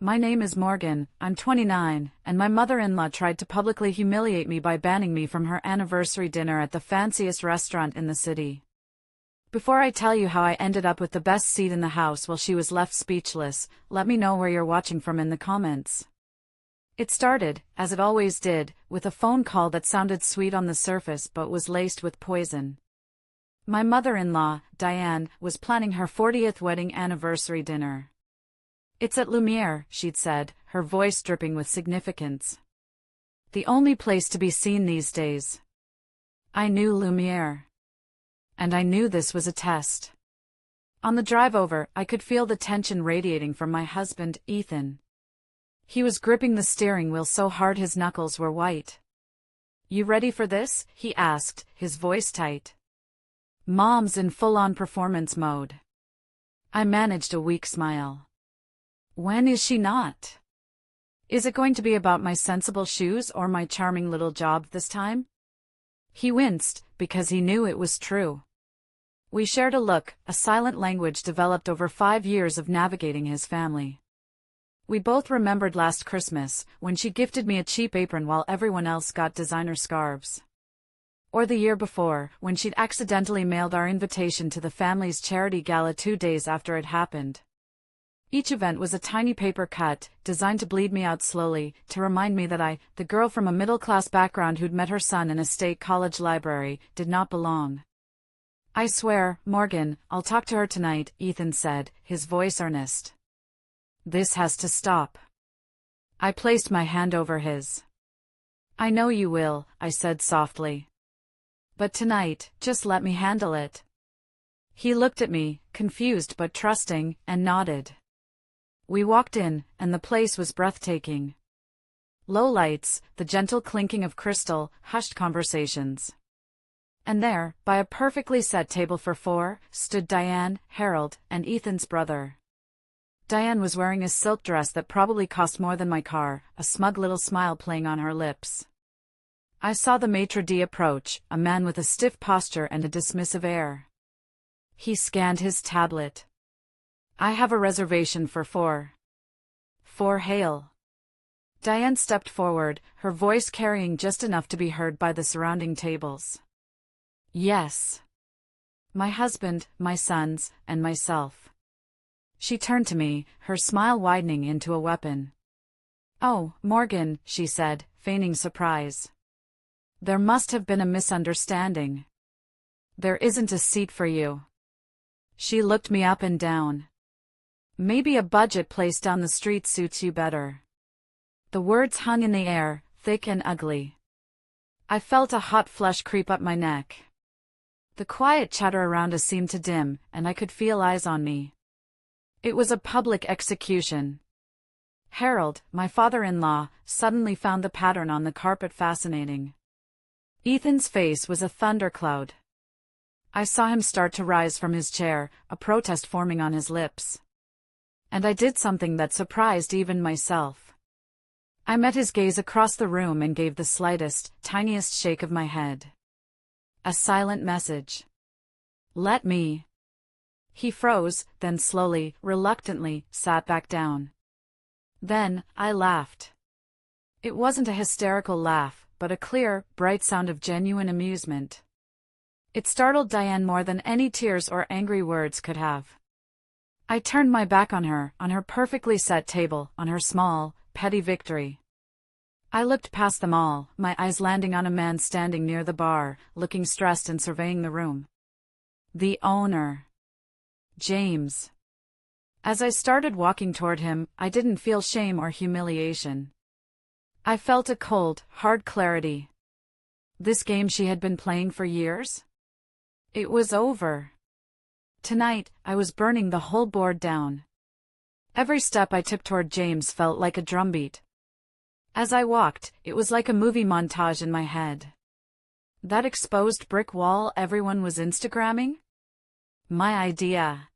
My name is Morgan, I'm 29, and my mother-in-law tried to publicly humiliate me by banning me from her anniversary dinner at the fanciest restaurant in the city. Before I tell you how I ended up with the best seat in the house while she was left speechless, let me know where you're watching from in the comments. It started, as it always did, with a phone call that sounded sweet on the surface but was laced with poison. My mother-in-law, Diane, was planning her 40th wedding anniversary dinner. "It's at Lumiere," she'd said, her voice dripping with significance. "The only place to be seen these days." I knew Lumiere. And I knew this was a test. On the drive over, I could feel the tension radiating from my husband, Ethan. He was gripping the steering wheel so hard his knuckles were white. "You ready for this?" he asked, his voice tight. Mom's in full-on performance mode. I managed a weak smile. When is she not? Is it going to be about my sensible shoes or my charming little job this time? He winced, because he knew it was true. We shared a look, a silent language developed over 5 years of navigating his family. We both remembered last Christmas, when she gifted me a cheap apron while everyone else got designer scarves. Or the year before, when she'd accidentally mailed our invitation to the family's charity gala 2 days after it happened. Each event was a tiny paper cut, designed to bleed me out slowly, to remind me that I, the girl from a middle-class background who'd met her son in a state college library, did not belong. "I swear, Morgan, I'll talk to her tonight," Ethan said, his voice earnest. "This has to stop." I placed my hand over his. "I know you will," I said softly. "But tonight, just let me handle it." He looked at me, confused but trusting, and nodded. We walked in, and the place was breathtaking. Low lights, the gentle clinking of crystal, hushed conversations. And there, by a perfectly set table for 4, stood Diane, Harold, and Ethan's brother. Diane was wearing a silk dress that probably cost more than my car, a smug little smile playing on her lips. I saw the maitre d' approach, a man with a stiff posture and a dismissive air. He scanned his tablet. "I have a reservation for 4 Hale." Diane stepped forward, her voice carrying just enough to be heard by the surrounding tables. "Yes. My husband, my sons, and myself." She turned to me, her smile widening into a weapon. "Oh, Morgan," she said, feigning surprise. "There must have been a misunderstanding. There isn't a seat for you." She looked me up and down. "Maybe a budget place down the street suits you better." The words hung in the air, thick and ugly. I felt a hot flush creep up my neck. The quiet chatter around us seemed to dim, and I could feel eyes on me. It was a public execution. Harold, my father-in-law, suddenly found the pattern on the carpet fascinating. Ethan's face was a thundercloud. I saw him start to rise from his chair, a protest forming on his lips. And I did something that surprised even myself. I met his gaze across the room and gave the slightest, tiniest shake of my head. A silent message. "Let me." He froze, then slowly, reluctantly, sat back down. Then, I laughed. It wasn't a hysterical laugh, but a clear, bright sound of genuine amusement. It startled Diane more than any tears or angry words could have. I turned my back on her perfectly set table, on her small, petty victory. I looked past them all, my eyes landing on a man standing near the bar, looking stressed and surveying the room. The owner. James. As I started walking toward him, I didn't feel shame or humiliation. I felt a cold, hard clarity. This game she had been playing for years? It was over. Tonight, I was burning the whole board down. Every step I took toward James felt like a drumbeat. As I walked, it was like a movie montage in my head. That exposed brick wall everyone was Instagramming? My idea.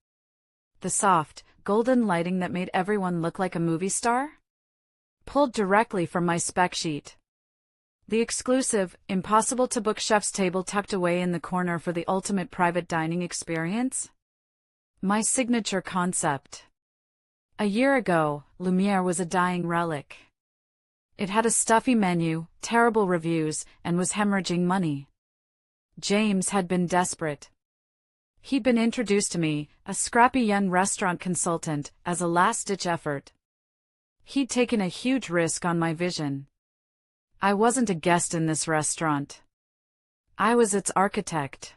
The soft, golden lighting that made everyone look like a movie star? Pulled directly from my spec sheet. The exclusive, impossible-to-book chef's table tucked away in the corner for the ultimate private dining experience? My signature concept. A year ago, Lumiere was a dying relic. It had a stuffy menu, terrible reviews, and was hemorrhaging money. James had been desperate. He'd been introduced to me, a scrappy young restaurant consultant, as a last-ditch effort. He'd taken a huge risk on my vision. I wasn't a guest in this restaurant. I was its architect.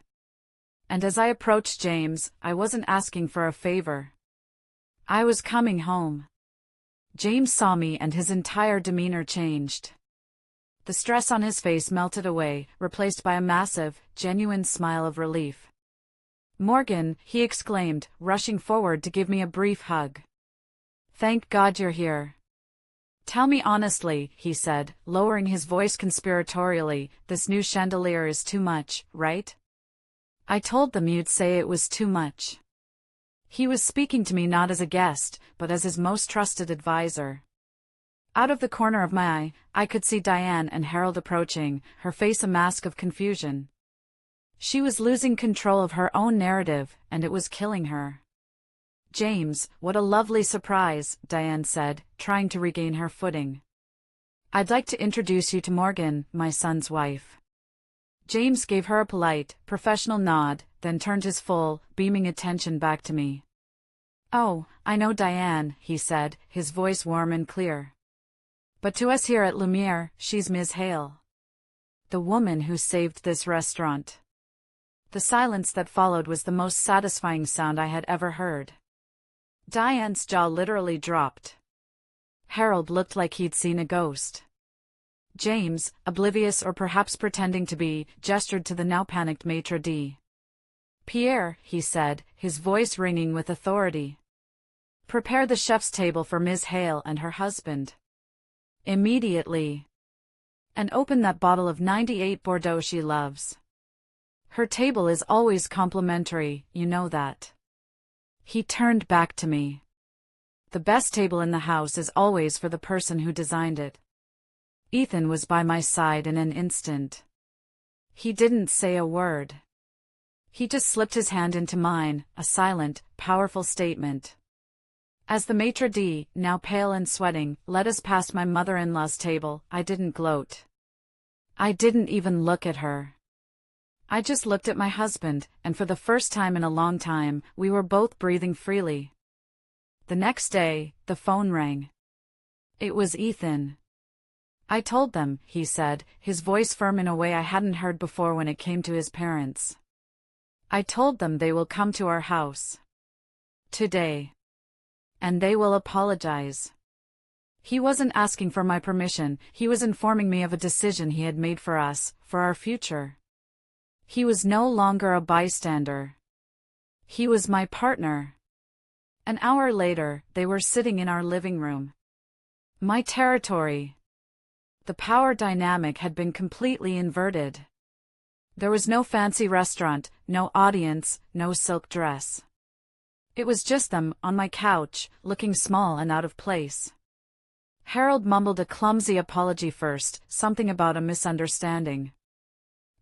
And as I approached James, I wasn't asking for a favor. I was coming home. James saw me and his entire demeanor changed. The stress on his face melted away, replaced by a massive, genuine smile of relief. "Morgan," he exclaimed, rushing forward to give me a brief hug. "Thank God you're here." "Tell me honestly," he said, lowering his voice conspiratorially, "this new chandelier is too much, right?" I told them you'd say it was too much. He was speaking to me not as a guest, but as his most trusted advisor. Out of the corner of my eye, I could see Diane and Harold approaching, her face a mask of confusion. She was losing control of her own narrative, and it was killing her. "James, what a lovely surprise," Diane said, trying to regain her footing. "I'd like to introduce you to Morgan, my son's wife." James gave her a polite, professional nod, then turned his full, beaming attention back to me. "Oh, I know Diane," he said, his voice warm and clear. "But to us here at Lumiere, she's Ms. Hale. The woman who saved this restaurant." The silence that followed was the most satisfying sound I had ever heard. Diane's jaw literally dropped. Harold looked like he'd seen a ghost. James, oblivious or perhaps pretending to be, gestured to the now panicked maitre d'. "Pierre," he said, his voice ringing with authority. "Prepare the chef's table for Ms. Hale and her husband. Immediately. And open that bottle of 98 Bordeaux she loves. Her table is always complimentary, you know that." He turned back to me. "The best table in the house is always for the person who designed it." Ethan was by my side in an instant. He didn't say a word. He just slipped his hand into mine, a silent, powerful statement. As the maitre d', now pale and sweating, led us past my mother-in-law's table, I didn't gloat. I didn't even look at her. I just looked at my husband, and for the first time in a long time, we were both breathing freely. The next day, the phone rang. It was Ethan. "I told them," he said, his voice firm in a way I hadn't heard before when it came to his parents. "I told them they will come to our house. Today. And they will apologize." He wasn't asking for my permission, he was informing me of a decision he had made for us, for our future. He was no longer a bystander. He was my partner. An hour later, they were sitting in our living room. My territory. The power dynamic had been completely inverted. There was no fancy restaurant, no audience, no silk dress. It was just them, on my couch, looking small and out of place. Harold mumbled a clumsy apology first, something about a misunderstanding.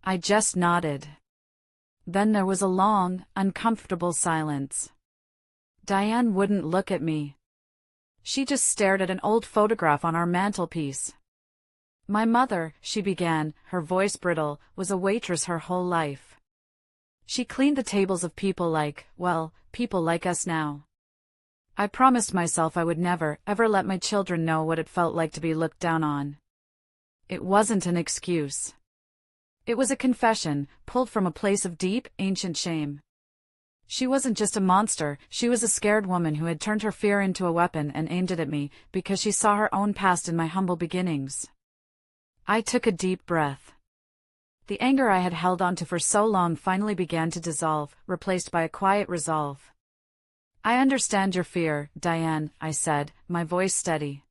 I just nodded. Then there was a long, uncomfortable silence. Diane wouldn't look at me. She just stared at an old photograph on our mantelpiece. "My mother," she began, her voice brittle, "was a waitress her whole life. She cleaned the tables of people like, well, people like us now. I promised myself I would never, ever let my children know what it felt like to be looked down on." It wasn't an excuse. It was a confession, pulled from a place of deep, ancient shame. She wasn't just a monster, she was a scared woman who had turned her fear into a weapon and aimed it at me, because she saw her own past in my humble beginnings. I took a deep breath. The anger I had held onto for so long finally began to dissolve, replaced by a quiet resolve. "I understand your fear, Diane," I said, my voice steady.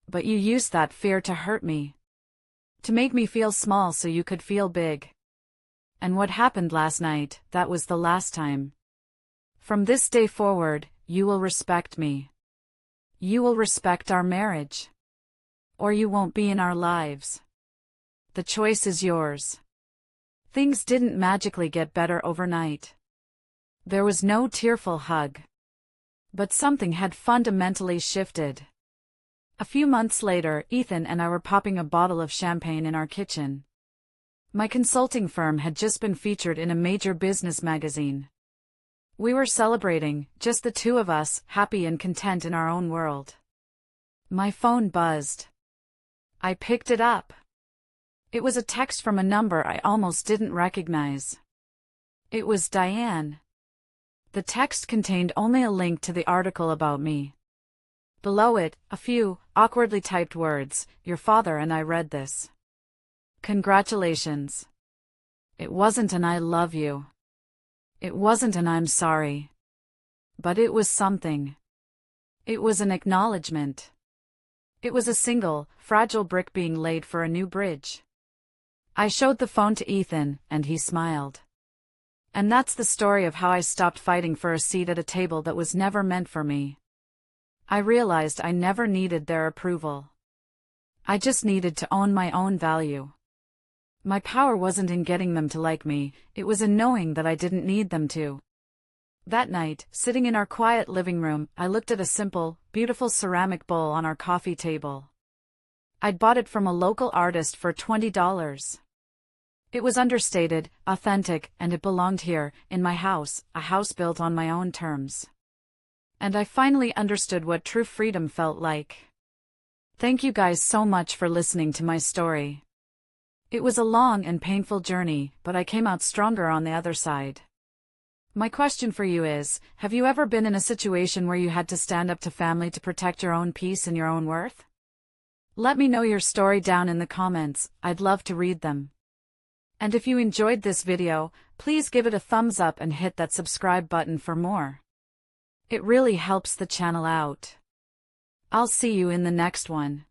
"But you used that fear to hurt me. To make me feel small so you could feel big. And what happened last night, that was the last time. From this day forward, you will respect me. You will respect our marriage. Or you won't be in our lives. The choice is yours." Things didn't magically get better overnight. There was no tearful hug. But something had fundamentally shifted. A few months later, Ethan and I were popping a bottle of champagne in our kitchen. My consulting firm had just been featured in a major business magazine. We were celebrating, just the two of us, happy and content in our own world. My phone buzzed. I picked it up. It was a text from a number I almost didn't recognize. It was Diane. The text contained only a link to the article about me. Below it, a few, awkwardly typed words, "Your father and I read this. Congratulations." It wasn't an "I love you." It wasn't an "I'm sorry." But it was something. It was an acknowledgement. It was a single, fragile brick being laid for a new bridge. I showed the phone to Ethan, and he smiled. And that's the story of how I stopped fighting for a seat at a table that was never meant for me. I realized I never needed their approval. I just needed to own my own value. My power wasn't in getting them to like me, it was in knowing that I didn't need them to. That night, sitting in our quiet living room, I looked at a simple, beautiful ceramic bowl on our coffee table. I'd bought it from a local artist for $20. It was understated, authentic, and it belonged here, in my house, a house built on my own terms. And I finally understood what true freedom felt like. Thank you guys so much for listening to my story. It was a long and painful journey, but I came out stronger on the other side. My question for you is, have you ever been in a situation where you had to stand up to family to protect your own peace and your own worth? Let me know your story down in the comments, I'd love to read them. And if you enjoyed this video, please give it a thumbs up and hit that subscribe button for more. It really helps the channel out. I'll see you in the next one.